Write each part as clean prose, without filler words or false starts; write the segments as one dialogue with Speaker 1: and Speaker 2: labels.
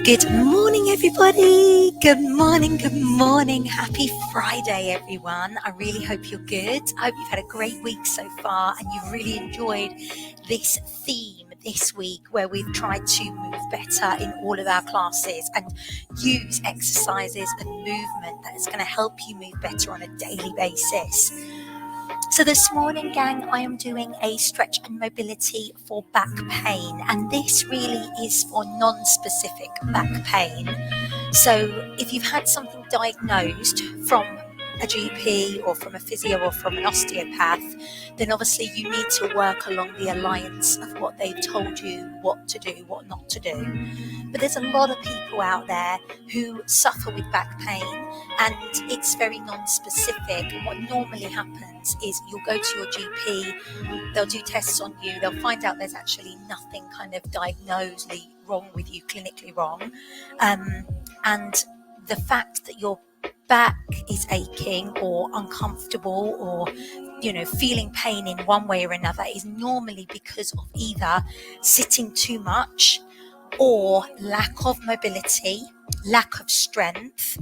Speaker 1: Good morning, everybody. Good morning. Happy Friday, everyone. I really hope you're good. I hope you've had a great week so far and you've really enjoyed this theme this week where we've tried to move better in all of our classes and use exercises and movement that is going to help you move better on a daily basis. So this morning, gang, I am doing a stretch and mobility for back pain, and this really is for non-specific back pain. So if you've had something diagnosed from a GP or from a physio or from an osteopath, then obviously you need to work along the alliance of what they've told you what to do, what not to do. But there's a lot of people out there who suffer with back pain and it's very non-specific. And what normally happens is you'll go to your GP, they'll do tests on you, they'll find out there's actually nothing kind of diagnosably wrong with you, clinically wrong. And the fact that your back is aching or uncomfortable or feeling pain in one way or another is normally because of either sitting too much or lack of mobility, lack of strength,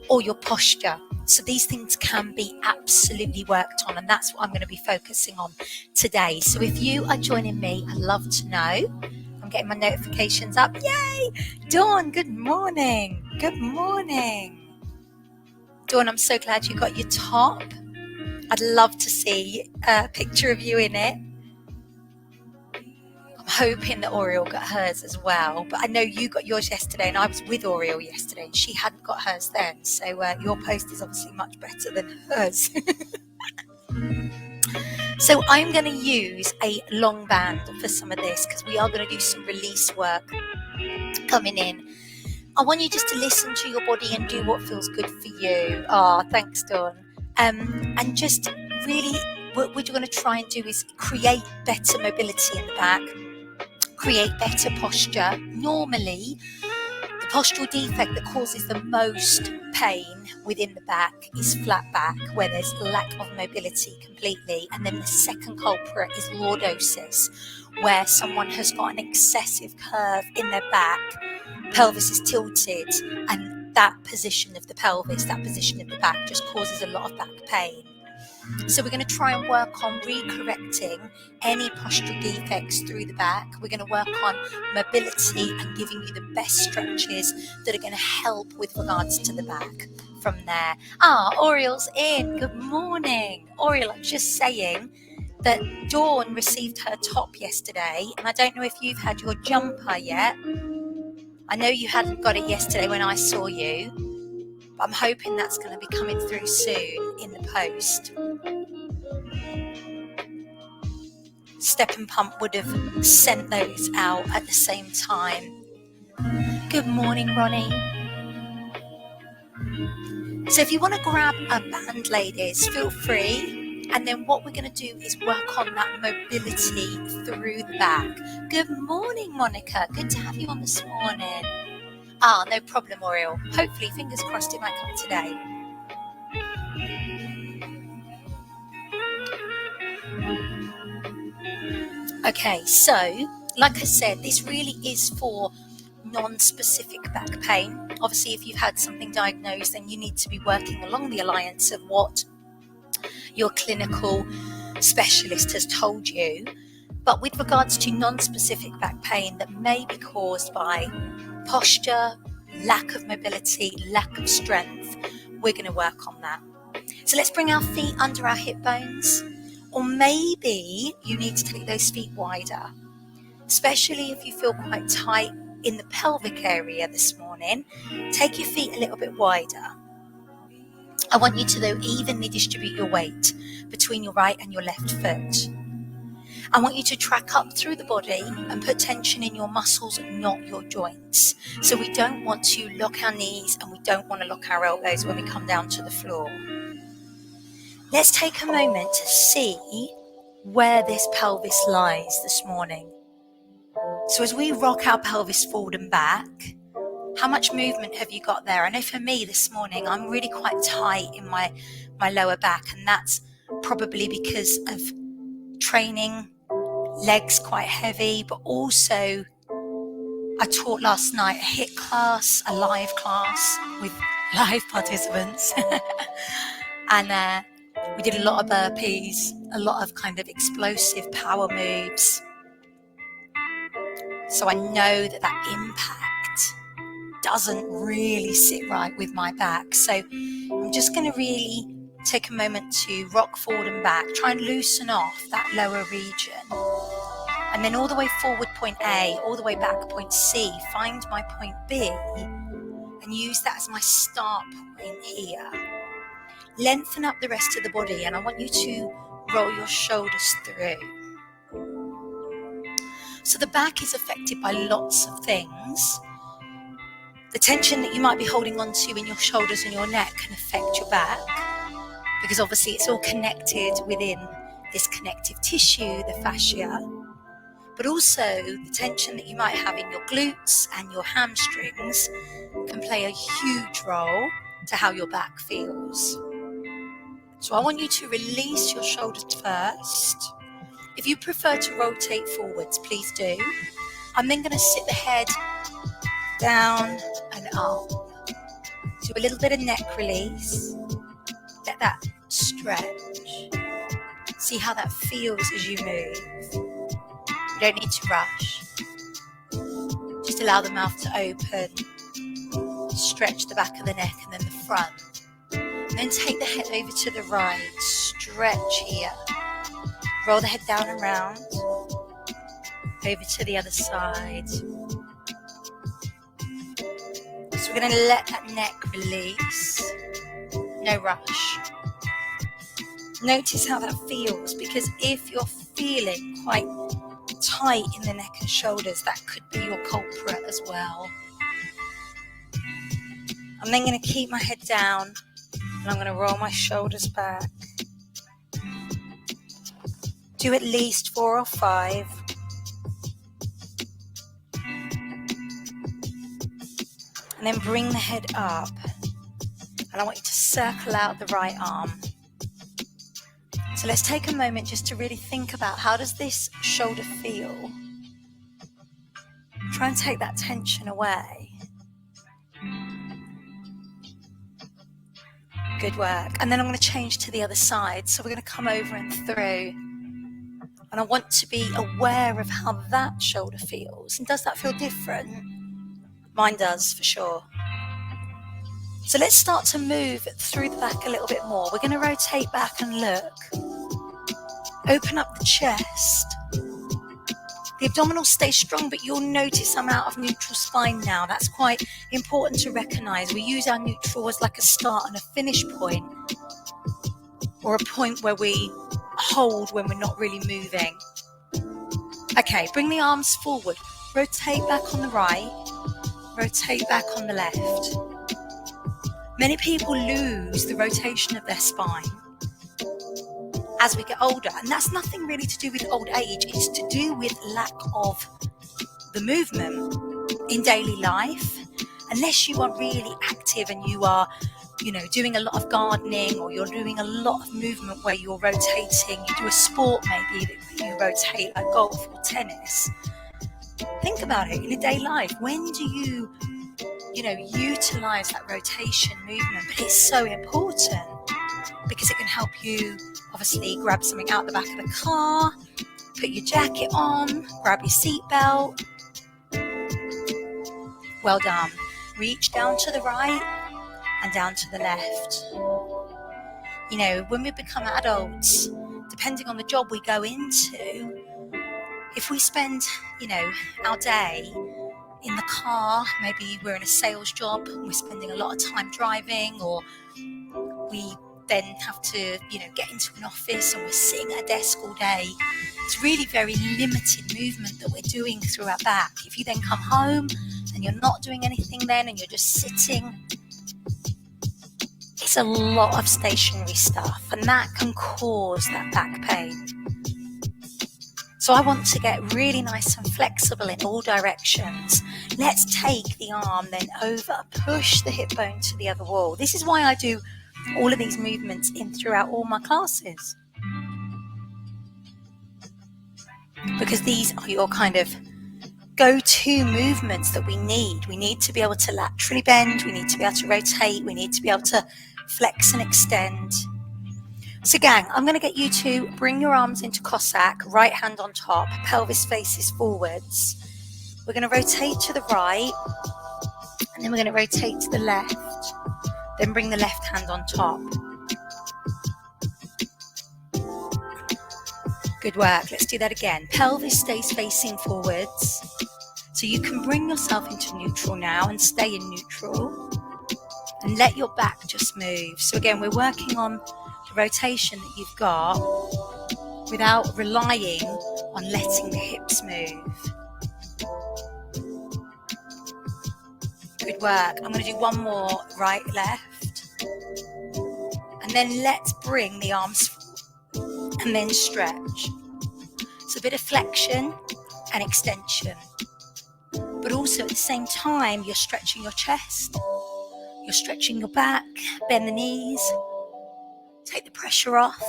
Speaker 1: or your posture. So these things can be absolutely worked on, and that's what I'm going to be focusing on today. So if you are joining me, I'd love to know. I'm getting my notifications up. Yay! Dawn, good morning. Good morning. Dawn, I'm so glad you got your top. I'd love to see a picture of you in it. I'm hoping that Oriel got hers as well, but I know you got yours yesterday and I was with Oriel yesterday and she hadn't got hers then, so your post is obviously much better than hers. So I'm going to use a long band for some of this because we are going to do some release work coming in. I want you just to listen to your body and do what feels good for you. Thanks, Dawn. And just really what we're going to try and do is create better mobility in the back, create better posture. Normally, the postural defect that causes the most pain within the back is flat back, where there's lack of mobility completely. And then the second culprit is lordosis, where someone has got an excessive curve in their back, pelvis is tilted, and that position of the pelvis, that position of the back just causes a lot of back pain. So we're going to try and work on recorrecting any postural defects through the back. We're going to work on mobility and giving you the best stretches that are going to help with regards to the back from there. Oriel's in. Good morning. Oriel, I'm just saying that Dawn received her top yesterday, and I don't know if you've had your jumper yet. I know you hadn't got it yesterday when I saw you, but I'm hoping that's going to be coming through soon in the post. Step and Pump would have sent those out at the same time. Good morning, Ronnie. So if you want to grab a band, ladies, feel free. And then what we're going to do is work on that mobility through the back. Good morning, Monica. Good to have you on this morning. No problem, Oriel. Hopefully, fingers crossed, it might come today. Okay, so like I said, this really is for non-specific back pain. Obviously, if you've had something diagnosed, then you need to be working along the alliance of what your clinical specialist has told you. But with regards to non-specific back pain that may be caused by posture, lack of mobility, lack of strength, we're going to work on that. So let's bring our feet under our hip bones, or maybe you need to take those feet wider, especially if you feel quite tight in the pelvic area this morning. Take your feet a little bit wider. I want you to, though, evenly distribute your weight between your right and your left foot. I want you to track up through the body and put tension in your muscles, not your joints. So we don't want to lock our knees and we don't want to lock our elbows when we come down to the floor. Let's take a moment to see where this pelvis lies this morning. So as we rock our pelvis forward and back, how much movement have you got there? I know for me this morning, I'm really quite tight in my lower back, and that's probably because of training, legs quite heavy, but also I taught last night a HIIT class, a live class with live participants. And we did a lot of burpees, a lot of kind of explosive power moves. So I know that impact doesn't really sit right with my back. So I'm just going to really take a moment to rock forward and back, try and loosen off that lower region. And then all the way forward, point A, all the way back, point C, find my point B and use that as my start point here. Lengthen up the rest of the body, and I want you to roll your shoulders through. So the back is affected by lots of things. The tension that you might be holding on to in your shoulders and your neck can affect your back, because obviously it's all connected within this connective tissue, the fascia. But also the tension that you might have in your glutes and your hamstrings can play a huge role to how your back feels. So I want you to release your shoulders first. If you prefer to rotate forwards, please do. I'm then going to sit the head down and up. Do a little bit of neck release. Let that stretch. See how that feels as you move. You don't need to rush. Just allow the mouth to open. Stretch the back of the neck and then the front. And then take the head over to the right. Stretch here. Roll the head down and round. Over to the other side. So we're going to let that neck release. No rush. Notice how that feels, because if you're feeling quite tight in the neck and shoulders, that could be your culprit as well. I'm then going to keep my head down and I'm going to roll my shoulders back. Do at least 4 or 5. And then bring the head up. And I want you to circle out the right arm. So let's take a moment just to really think about, how does this shoulder feel? Try and take that tension away. Good work. And then I'm going to change to the other side. So we're going to come over and through. And I want to be aware of how that shoulder feels. And does that feel different? Mine does, for sure. So let's start to move through the back a little bit more. We're going to rotate back and look. Open up the chest. The abdominals stay strong, but you'll notice I'm out of neutral spine now. That's quite important to recognize. We use our neutral as like a start and a finish point, or a point where we hold when we're not really moving. Okay, bring the arms forward. Rotate back on the right. Rotate back on the left. Many people lose the rotation of their spine as we get older, and that's nothing really to do with old age. It's to do with lack of the movement in daily life. Unless you are really active and you are, doing a lot of gardening, or you're doing a lot of movement where you're rotating, you do a sport maybe that you rotate, like golf or tennis. Think about it in a day life. When do you utilize that rotation movement? But it's so important because it can help you obviously grab something out the back of the car, put your jacket on, grab your seatbelt. Well done. Reach down to the right and down to the left. When we become adults, depending on the job we go into, if we spend, our day in the car, maybe we're in a sales job and we're spending a lot of time driving, or we then have to, get into an office and we're sitting at a desk all day. It's really very limited movement that we're doing through our back. If you then come home and you're not doing anything then and you're just sitting, it's a lot of stationary stuff, and that can cause that back pain. So I want to get really nice and flexible in all directions. Let's take the arm then over, push the hip bone to the other wall. This is why I do all of these movements in throughout all my classes, because these are your kind of go-to movements that we need. We need to be able to laterally bend, we need to be able to rotate, we need to be able to flex and extend. So gang, I'm going to get you to bring your arms into Cossack, right hand on top, pelvis faces forwards. We're going to rotate to the right, and then we're going to rotate to the left. Then bring the left hand on top. Good work. Let's do that again. Pelvis stays facing forwards. So you can bring yourself into neutral now and stay in neutral. And let your back just move. So again, we're working on the rotation that you've got without relying on letting the hips move. Good work. I'm going to do one more right, left. And then let's bring the arms forward and then stretch. So a bit of flexion and extension. But also at the same time, you're stretching your chest. You're stretching your back. Bend the knees. Take the pressure off.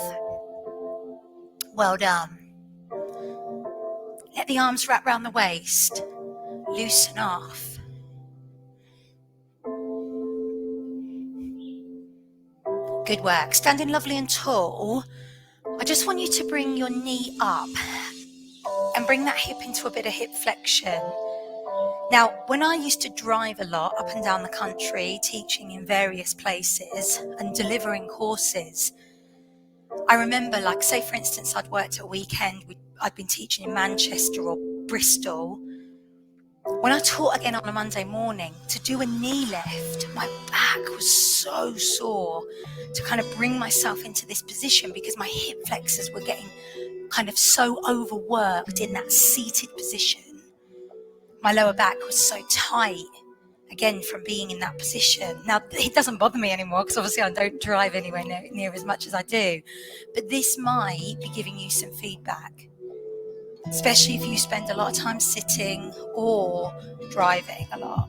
Speaker 1: Well done. Let the arms wrap around the waist. Loosen off. Good work. Standing lovely and tall, I just want you to bring your knee up and bring that hip into a bit of hip flexion. Now, when I used to drive a lot up and down the country, teaching in various places and delivering courses, I remember, like, say for instance, I'd worked at a weekend, I'd been teaching in Manchester or Bristol. When I taught again on a Monday morning, to do a knee lift, my back was so sore to kind of bring myself into this position because my hip flexors were getting kind of so overworked in that seated position. My lower back was so tight, again, from being in that position. Now, it doesn't bother me anymore because obviously I don't drive anywhere near as much as I do. But this might be giving you some feedback, especially if you spend a lot of time sitting or driving a lot.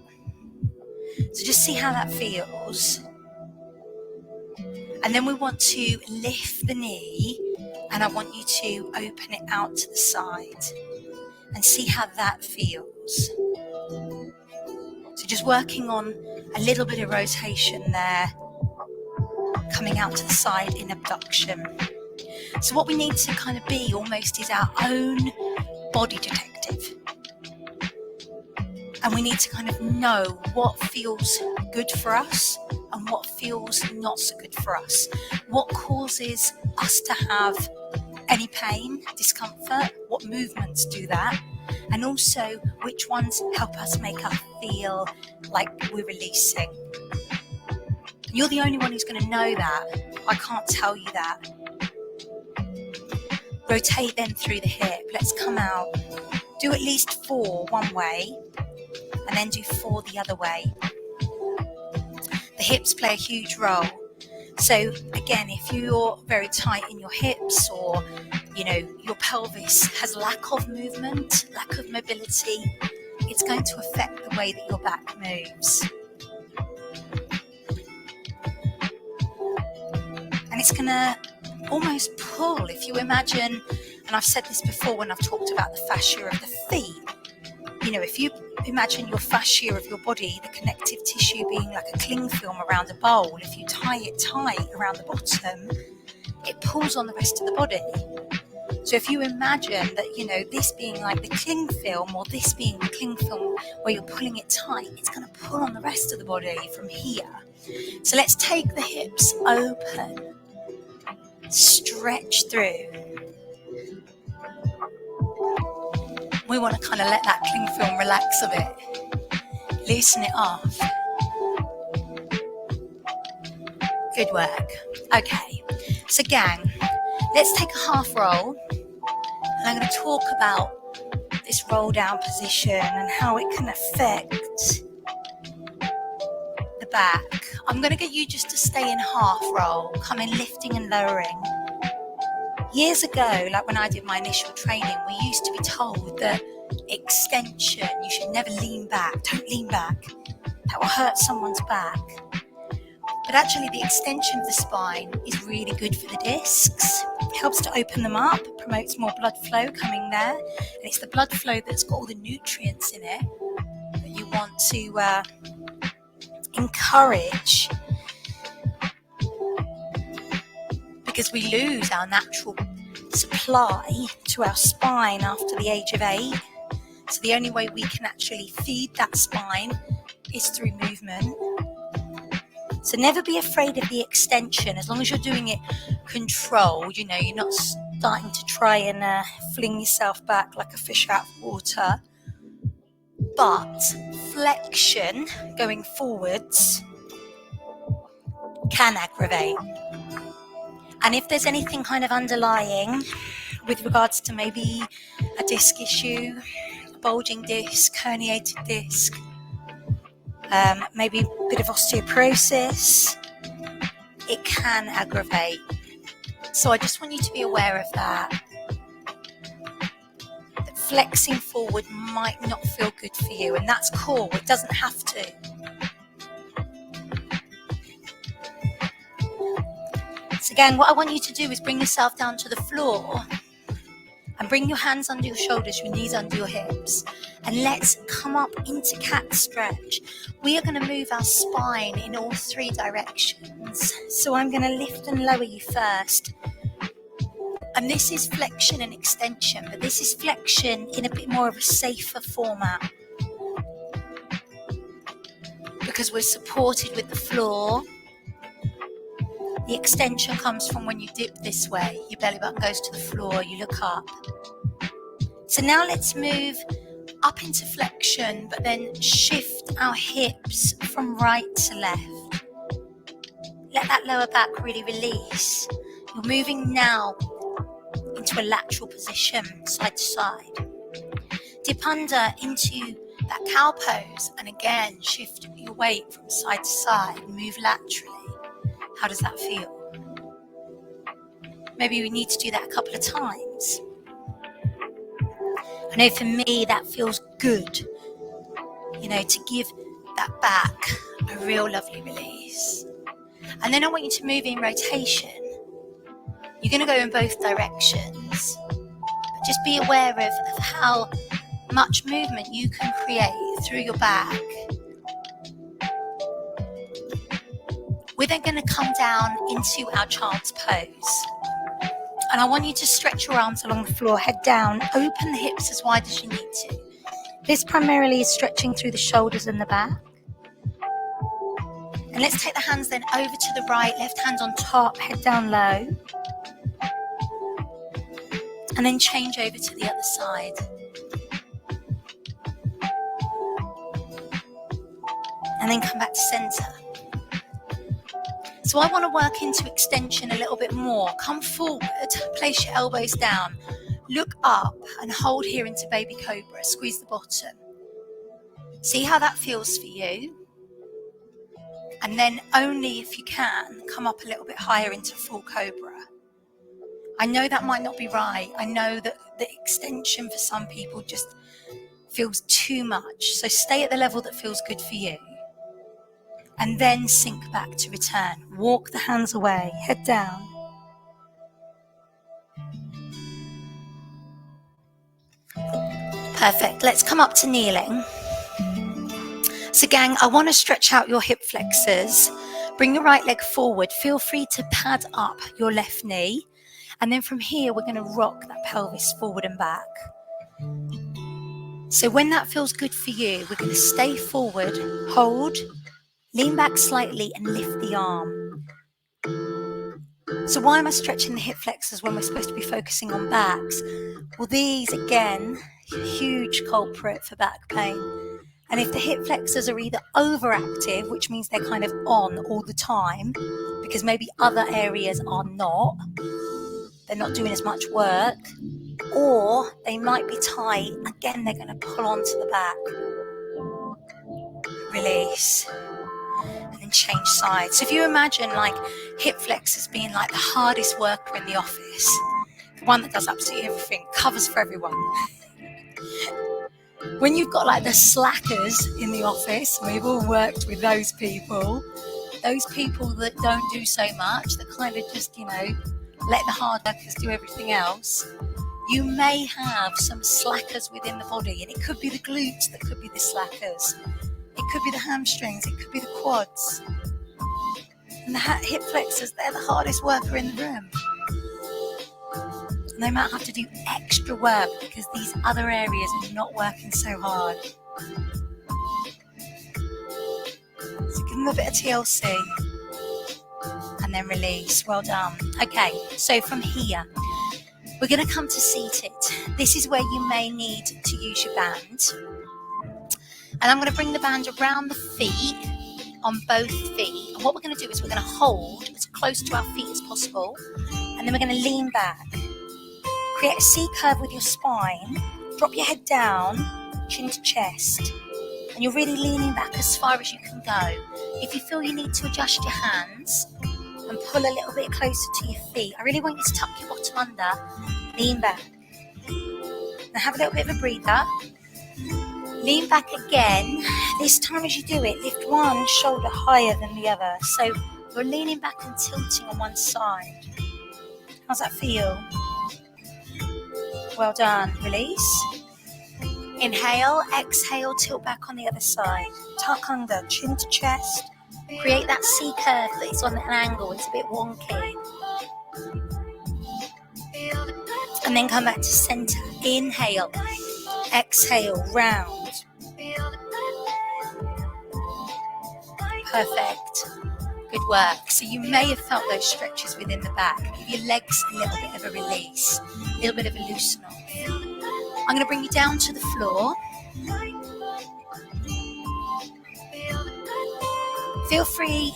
Speaker 1: So just see how that feels. And then we want to lift the knee, and I want you to open it out to the side and see how that feels. So just working on a little bit of rotation there, coming out to the side in abduction. So what we need to kind of be almost is our own body detective. And we need to kind of know what feels good for us and what feels not so good for us. What causes us to have any pain, discomfort, what movements do that, and also which ones help us make us feel like we're releasing. You're the only one who's going to know that. I can't tell you that. Rotate then through the hip. Let's come out. Do at least 4 one way, and then do 4 the other way. The hips play a huge role. So again, if you're very tight in your hips, or your pelvis has lack of movement, lack of mobility, it's going to affect the way that your back moves. And it's going to almost pull, if you imagine, and I've said this before when I've talked about the fascia of the feet, if you imagine your fascia of your body, the connective tissue being like a cling film around a bowl, if you tie it tight around the bottom, it pulls on the rest of the body. So if you imagine that, this being like the cling film, or this being the cling film where you're pulling it tight, it's going to pull on the rest of the body from here. So let's take the hips open, stretch through. We want to kind of let that cling film relax a bit. Loosen it off. Good work. Okay, so gang, let's take a half roll. And I'm going to talk about this roll down position and how it can affect the back. I'm going to get you just to stay in half roll, coming lifting and lowering. Years ago, like when I did my initial training, we used to be told that extension, you should never lean back. Don't lean back. That will hurt someone's back. But actually the extension of the spine is really good for the discs. helps to open them up, promotes more blood flow coming there, and it's the blood flow that's got all the nutrients in it that you want to encourage, because we lose our natural supply to our spine after the age of 8. So the only way we can actually feed that spine is through movement. So never be afraid of the extension, as long as you're doing it controlled. You're not starting to try and fling yourself back like a fish out of water. But flexion going forwards can aggravate. And if there's anything kind of underlying with regards to maybe a disc issue, a bulging disc, herniated disc, maybe a bit of osteoporosis, it can aggravate. So I just want you to be aware of that flexing forward might not feel good for you, and that's cool. It doesn't have to. So again, what I want you to do is bring yourself down to the floor and bring your hands under your shoulders, your knees under your hips, and let's come up into cat stretch. We are going to move our spine in all 3 directions. So I'm going to lift and lower you first. And this is flexion and extension, but this is flexion in a bit more of a safer format, because we're supported with the floor. The extension comes from when you dip this way, your belly button goes to the floor, you look up. So now let's move up into flexion, but then shift our hips from right to left. Let that lower back really release. You're moving now into a lateral position, side to side. Dip under into that cow pose, and again shift your weight from side to side, move laterally. How does that feel? Maybe we need to do that a couple of times. I know for me that feels good, to give that back a real lovely release. And then I want you to move in rotation. You're going to go in both directions. But just be aware of how much movement you can create through your back. We're then going to come down into our child's pose. And I want you to stretch your arms along the floor, head down, open the hips as wide as you need to. This primarily is stretching through the shoulders and the back. And let's take the hands then over to the right, left hand on top, head down low. And then change over to the other side. And then come back to center. So I want to work into extension a little bit more. Come forward, place your elbows down, look up and hold here into baby cobra. Squeeze the bottom. See how that feels for you. And then only if you can, come up a little bit higher into full cobra. I know that might not be right. I know that the extension for some people just feels too much. So stay at the level that feels good for you. And then sink back to return. Walk the hands away, head down. Perfect. Let's come up to kneeling. So gang, I want to stretch out your hip flexors. Bring your right leg forward. Feel free to pad up your left knee. And then from here, we're going to rock that pelvis forward and back. So when that feels good for you, we're going to stay forward, hold, lean back slightly and lift the arm. So why am I stretching the hip flexors when we're supposed to be focusing on backs? Well, these, again, huge culprit for back pain. And if the hip flexors are either overactive, which means they're kind of on all the time, because maybe other areas are not, they're not doing as much work, or they might be tight, again, they're going to pull onto the back. Release. And then change sides. So if you imagine like hip flexors being like the hardest worker in the office, the one that does absolutely everything, covers for everyone. When you've got like the slackers in the office, we've all worked with those people that don't do so much, that kind of just, let the hard workers do everything else, you may have some slackers within the body, and it could be the glutes that could be the slackers. It could be the hamstrings, it could be the quads. And the hip flexors, they're the hardest worker in the room. And they might have to do extra work because these other areas are not working so hard. So give them a bit of TLC and then release. Well done. Okay, so from here, we're going to come to seated. This is where you may need to use your band. And I'm going to bring the band around the feet, on both feet. And what we're going to do is we're going to hold as close to our feet as possible. And then we're going to lean back. Create a C curve with your spine. Drop your head down, chin to chest. And you're really leaning back as far as you can go. If you feel you need to adjust your hands and pull a little bit closer to your feet, I really want you to tuck your bottom under, lean back. Now have a little bit of a breather. Lean back again. This time as you do it, lift one shoulder higher than the other. So you're leaning back and tilting on one side. How's that feel? Well done. Release. Inhale, exhale, tilt back on the other side. Tuck under, chin to chest. Create that C curve that is on an angle. It's a bit wonky. And then come back to center. Inhale, exhale, round. Perfect. Good work. So you may have felt those stretches within the back. Give your legs a little bit of a release, a little bit of a loosen off. I'm going to bring you down to the floor. Feel free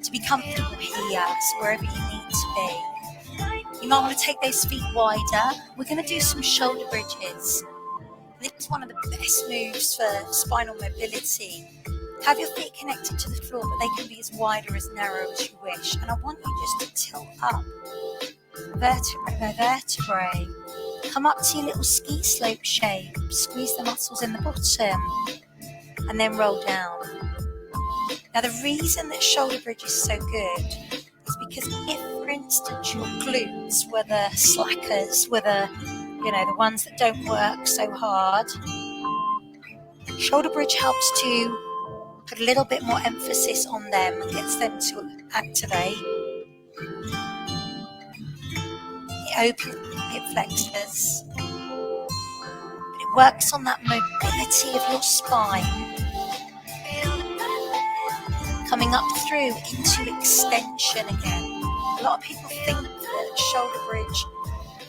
Speaker 1: to be comfortable here, so wherever you need to be. You might want to take those feet wider. We're going to do some shoulder bridges. This is one of the best moves for spinal mobility. Have your feet connected to the floor, but they can be as wide or as narrow as you wish. And I want you just to tilt up, vertebrae by vertebrae. Come up to your little ski slope shape. Squeeze the muscles in the bottom, and then roll down. Now, the reason that shoulder bridge is so good is because if, for instance, your glutes were the slackers, were the ones that don't work so hard, shoulder bridge helps to put a little bit more emphasis on them and gets them to activate. It opens hip flexors. But it works on that mobility of your spine. Coming up through into extension again. A lot of people think that shoulder bridge,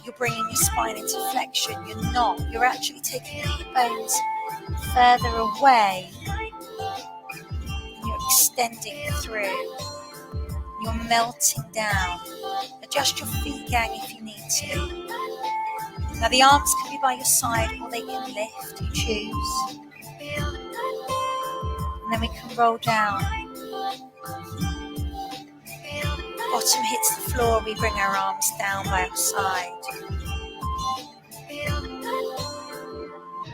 Speaker 1: you're bringing your spine into flexion. You're not. You're actually taking the hip bones further away. You're extending through. You're melting down. Adjust your feet, gang, if you need to. Now the arms can be by your side or they can lift. You choose. And then we can roll down. Bottom hits the floor, we bring our arms down by our side.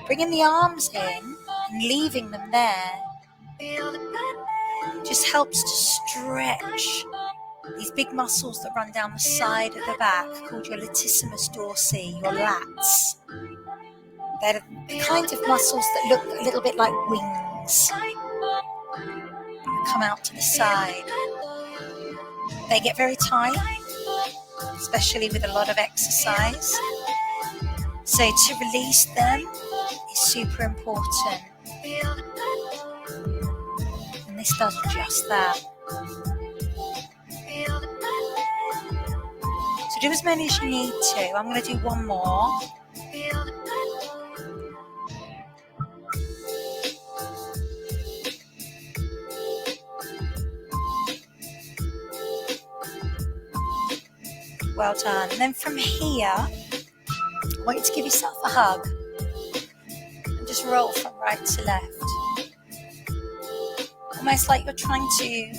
Speaker 1: Bringing the arms in and leaving them there just helps to stretch these big muscles that run down the side of the back, called your latissimus dorsi, your lats. They're the kind of muscles that look a little bit like wings. Come out to the side. They get very tight, especially with a lot of exercise. So to release them is super important. And this does just that. So do as many as you need to. I'm going to do one more. Well done. And then from here, I want you to give yourself a hug and just roll from right to left. Almost like you're trying to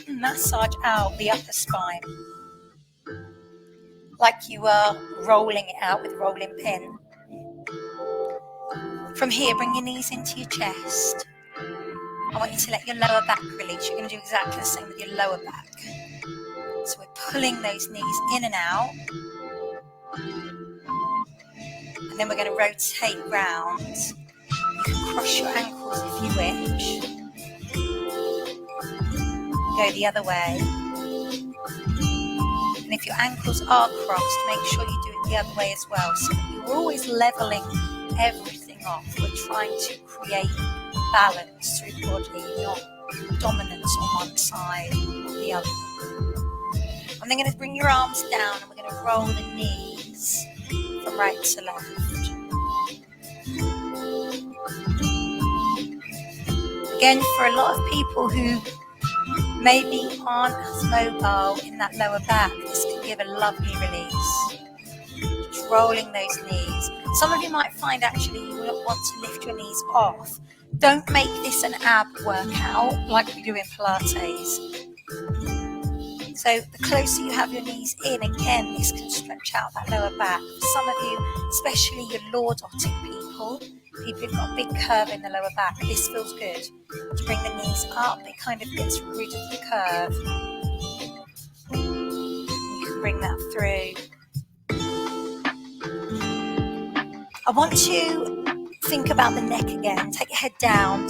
Speaker 1: massage out the upper spine. Like you are rolling it out with a rolling pin. From here, bring your knees into your chest. I want you to let your lower back release. You're going to do exactly the same with your lower back. So we're pulling those knees in and out. And then we're going to rotate round. You can cross your ankles if you wish. Go the other way. And if your ankles are crossed, make sure you do it the other way as well, so that you're always leveling everything off. We're trying to create balance through the body, not dominance on one side or the other. And then going to bring your arms down, and we're going to roll the knees from right to left. Again, for a lot of people who maybe aren't as mobile in that lower back, this can give a lovely release. Just rolling those knees. Some of you might find actually you will want to lift your knees off. Don't make this an ab workout like we do in Pilates. So the closer you have your knees in, again, this can stretch out that lower back. For some of you, especially your lordotic people who've got a big curve in the lower back, this feels good. To bring the knees up, it kind of gets rid of the curve. You can bring that through. I want to think about the neck again. Take your head down,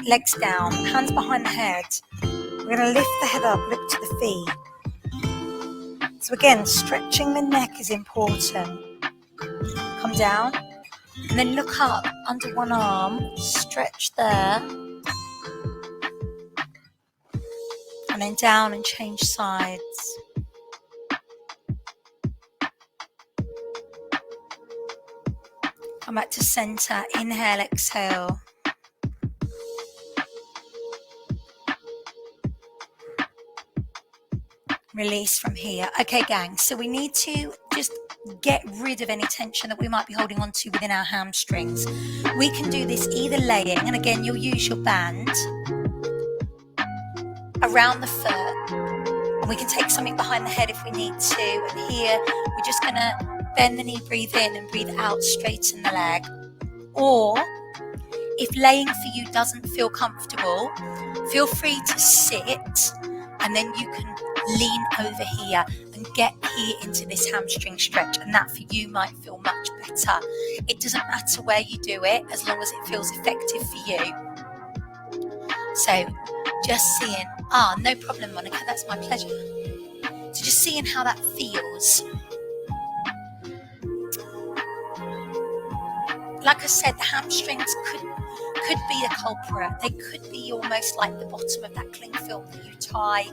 Speaker 1: legs down, hands behind the head. We're going to lift the head up, look to the feet. So again, stretching the neck is important. Come down and then look up under one arm, stretch there, and then down and change sides. Come back to center, inhale, exhale. Release from here. Okay, gang, so we need to just get rid of any tension that we might be holding on to within our hamstrings. We can do this either laying, and again, you'll use your band around the foot, and we can take something behind the head if we need to. And here, we're just going to bend the knee, breathe in, and breathe out, straighten the leg. Or, if laying for you doesn't feel comfortable, feel free to sit, and then you can lean over here and get here into this hamstring stretch, and that for you might feel much better. It doesn't matter where you do it, as long as it feels effective for you. So just seeing, no problem, Monica, that's my pleasure. So just seeing how that feels. Like I said, the hamstrings could be the culprit. They could be almost like the bottom of that cling film that you tie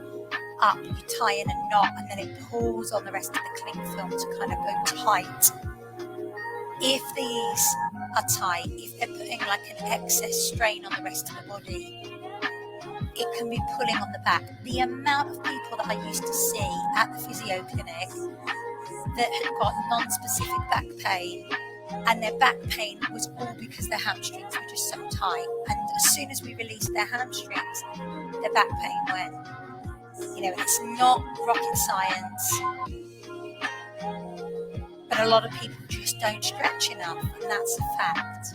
Speaker 1: up, you tie in a knot, and then it pulls on the rest of the cling film to kind of go tight. If these are tight, if they're putting like an excess strain on the rest of the body, it can be pulling on the back. The amount of people that I used to see at the physio clinic that had got non-specific back pain, and their back pain was all because their hamstrings were just so tight, and as soon as we released their hamstrings, their back pain went. You know, it's not rocket science, but a lot of people just don't stretch enough, and that's a fact.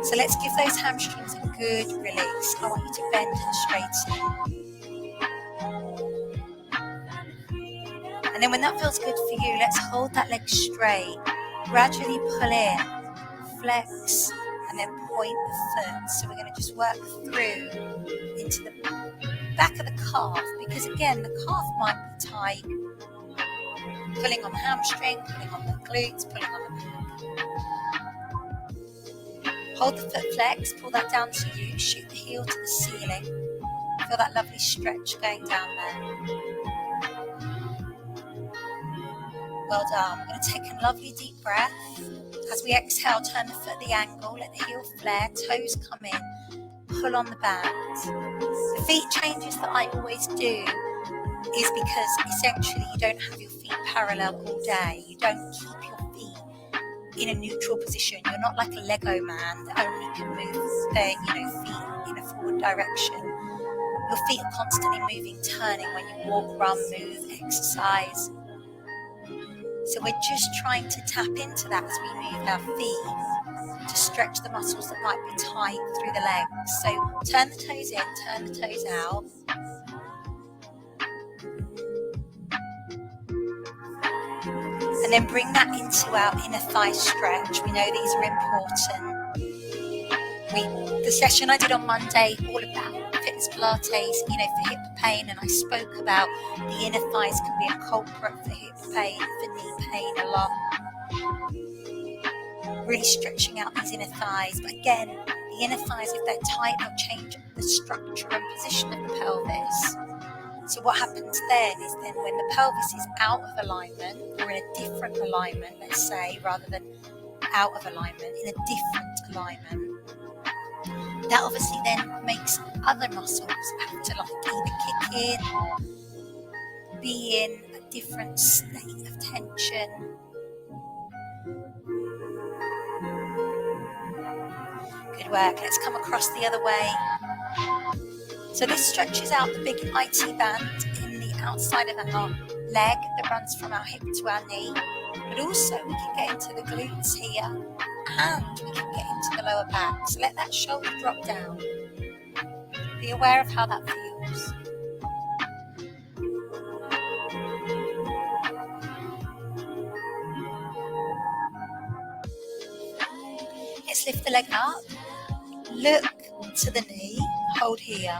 Speaker 1: So let's give those hamstrings a good release. I want you to bend and straighten. And then when that feels good for you, let's hold that leg straight. Gradually pull in, flex, and then point the foot. So we're going to just work through into the back of the calf, because again, the calf might be tight. Pulling on the hamstring, pulling on the glutes, pulling on the back. Hold the foot flex, pull that down to you, shoot the heel to the ceiling. Feel that lovely stretch going down there. Well done. We're going to take a lovely deep breath. As we exhale, turn the foot at the angle, let the heel flare, toes come in, pull on the band. The feet changes that I always do is because essentially you don't have your feet parallel all day. You don't keep your feet in a neutral position. You're not like a Lego man that only can move their feet in a forward direction. Your feet are constantly moving, turning when you walk, run, move, exercise. So we're just trying to tap into that as we move our feet to stretch the muscles that might be tight through the legs. So turn the toes in, turn the toes out. And then bring that into our inner thigh stretch. We know these are important. The session I did on Monday, all about fitness Pilates, for hip pain, and I spoke about the inner thighs can be a culprit for hip pain, for knee pain a lot. Really stretching out these inner thighs. But again, the inner thighs, if they're tight, they'll change the structure and position of the pelvis. So what happens then is when the pelvis is out of alignment, or in a different alignment, let's say, rather than out of alignment, in a different alignment, that obviously then makes other muscles have to either kick in, be in a different state of tension. Good work. Let's come across the other way. So this stretches out the big IT band in the outside of our leg that runs from our hip to our knee. But also we can get into the glutes here, and we can get into the lower back. So let that shoulder drop down. Be aware of how that feels. Let's lift the leg up. Look to the knee. Hold here.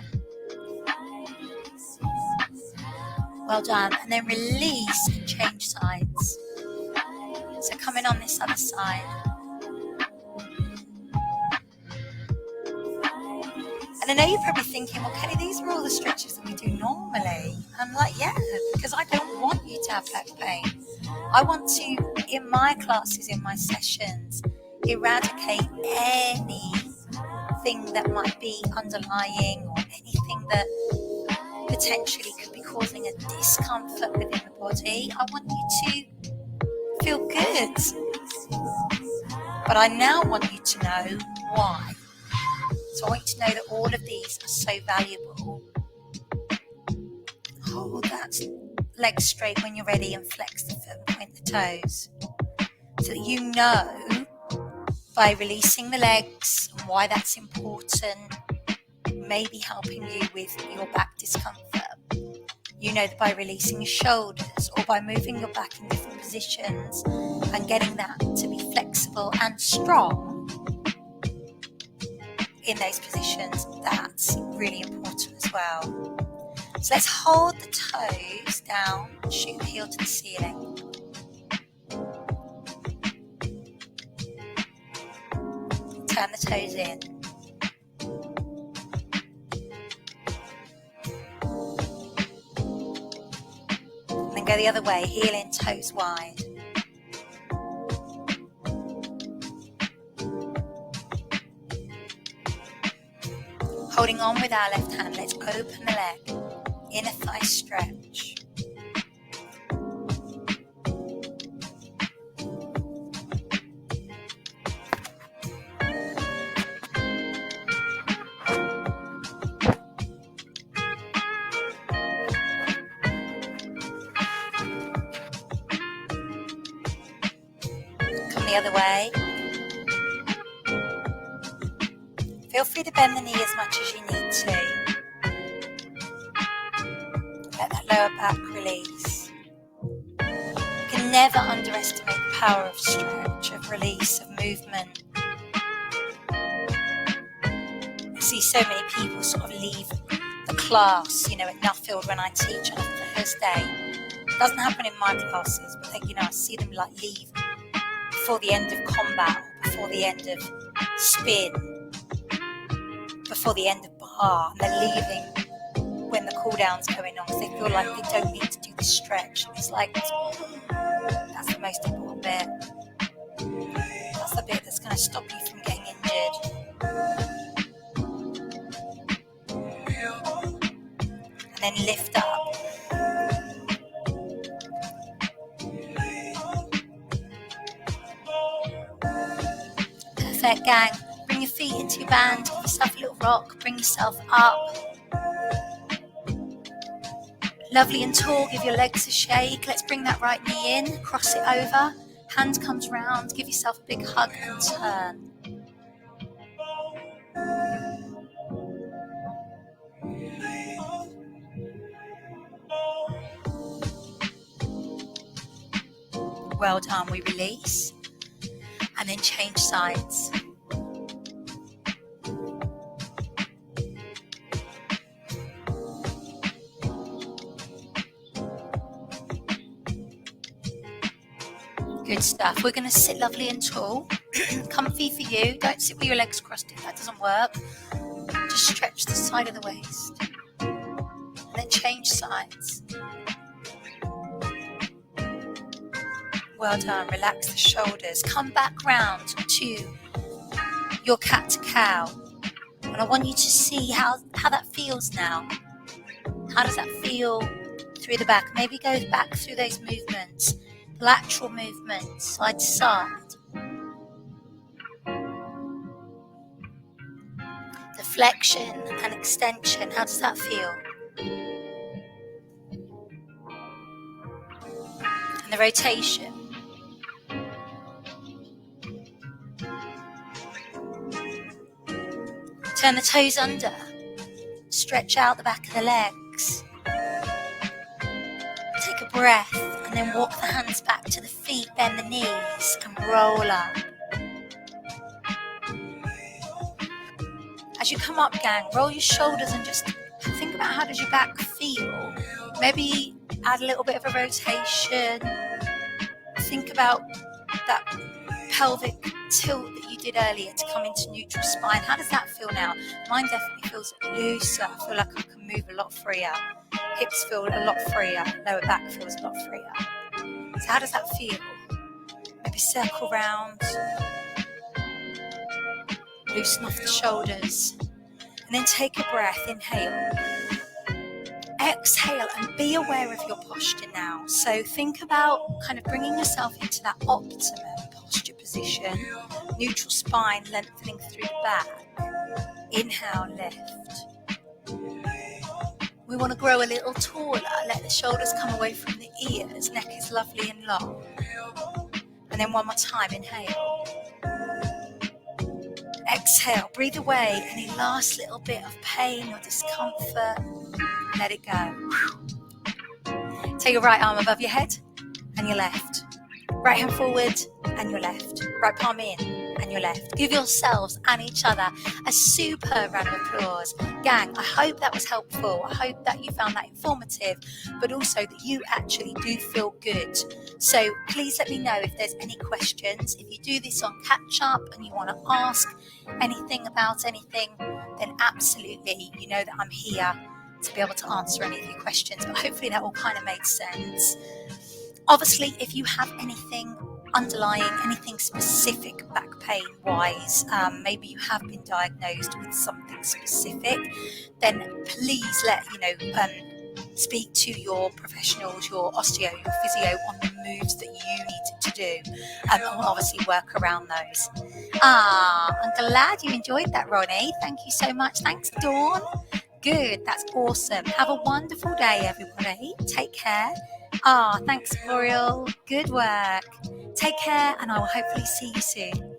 Speaker 1: Well done. And then release and change sides. So coming on this other side. And I know you're probably thinking, well, Kelly, these are all the stretches that we do normally. And I'm like, yeah, because I don't want you to have back pain. I want to, in my classes, in my sessions, eradicate anything that might be underlying or anything that potentially could be causing a discomfort within the body. I want you to feel good. But I now want you to know why. So I want you to know that all of these are so valuable. Hold that leg straight when you're ready and flex the foot and point the toes. So that you know by releasing the legs and why that's important, maybe helping you with your back discomfort. You know that by releasing your shoulders or by moving your back in different positions and getting that to be flexible and strong in those positions, that's really important as well. So let's hold the toes down, shoot the heel to the ceiling. Turn the toes in. And then go the other way, heel in, toes wide. Holding on with our left hand, let's open the leg, inner thigh stretch. Come the other way. Feel free to bend the knee as much as you need to. Let that lower back release. You can never underestimate the power of stretch, of release, of movement. I see so many people sort of leave the class, at Nuffield when I teach on a Thursday. It doesn't happen in my classes, but I see them leave before the end of combat, before the end of spin, before the end of bar, and they're leaving when the cool down's going on because they feel like they don't need to do the stretch. It's like, that's the most important bit. That's the bit that's going to stop you from getting injured. And then lift up. Perfect, gang. Bring your feet into your band, give yourself a little rock, bring yourself up. Lovely and tall, give your legs a shake. Let's bring that right knee in, cross it over. Hand comes round, give yourself a big hug and turn. Well done. We release and then change sides. Good stuff. We're going to sit lovely and tall. Comfy for you. Don't sit with your legs crossed if that doesn't work. Just stretch the side of the waist. And then change sides. Well done. Relax the shoulders. Come back round to your cat to cow. And I want you to see how that feels now. How does that feel through the back? Maybe go back through those movements. Lateral movements, side to side. The flexion and extension, how does that feel? And the rotation. Turn the toes under. Stretch out the back of the legs. Take a breath and then walk the hands back to the feet, bend the knees and roll up. As you come up, gang, roll your shoulders and just think about how does your back feel. Maybe add a little bit of a rotation. Think about that pelvic tilt that you did earlier to come into neutral spine. How does that feel now? Mine definitely feels looser. I feel like I can move a lot freer. Hips feel a lot freer. Lower back feels a lot freer. So how does that feel? Maybe circle round. Loosen off the shoulders. And then take a breath. Inhale. Exhale and be aware of your posture now. So think about kind of bringing yourself into that optimum posture position. Neutral spine lengthening through the back. Inhale, lift. We want to grow a little taller. Let the shoulders come away from the ears. Neck is lovely and long. And then one more time, inhale. Exhale, breathe away any last little bit of pain or discomfort. Let it go. Take your right arm above your head and your left. Right hand forward and your left. Right palm in and your left. Give yourselves and each other a superb round of applause. Gang, I hope that was helpful. I hope that you found that informative, but also that you actually do feel good. So please let me know if there's any questions. If you do this on catch up and you want to ask anything about anything, then absolutely, you know that I'm here to be able to answer any of your questions, but hopefully that all kind of made sense. Obviously, if you have anything underlying, anything specific back pain wise, maybe you have been diagnosed with something specific, then please speak to your professionals, your osteo, your physio on the moves that you need to do, and we'll obviously work around those. I'm glad you enjoyed that, Ronnie. Thank you so much. Thanks, Dawn. Good, that's awesome. Have a wonderful day, everybody. Take care. Thanks, Muriel. Good work. Take care, and I will hopefully see you soon.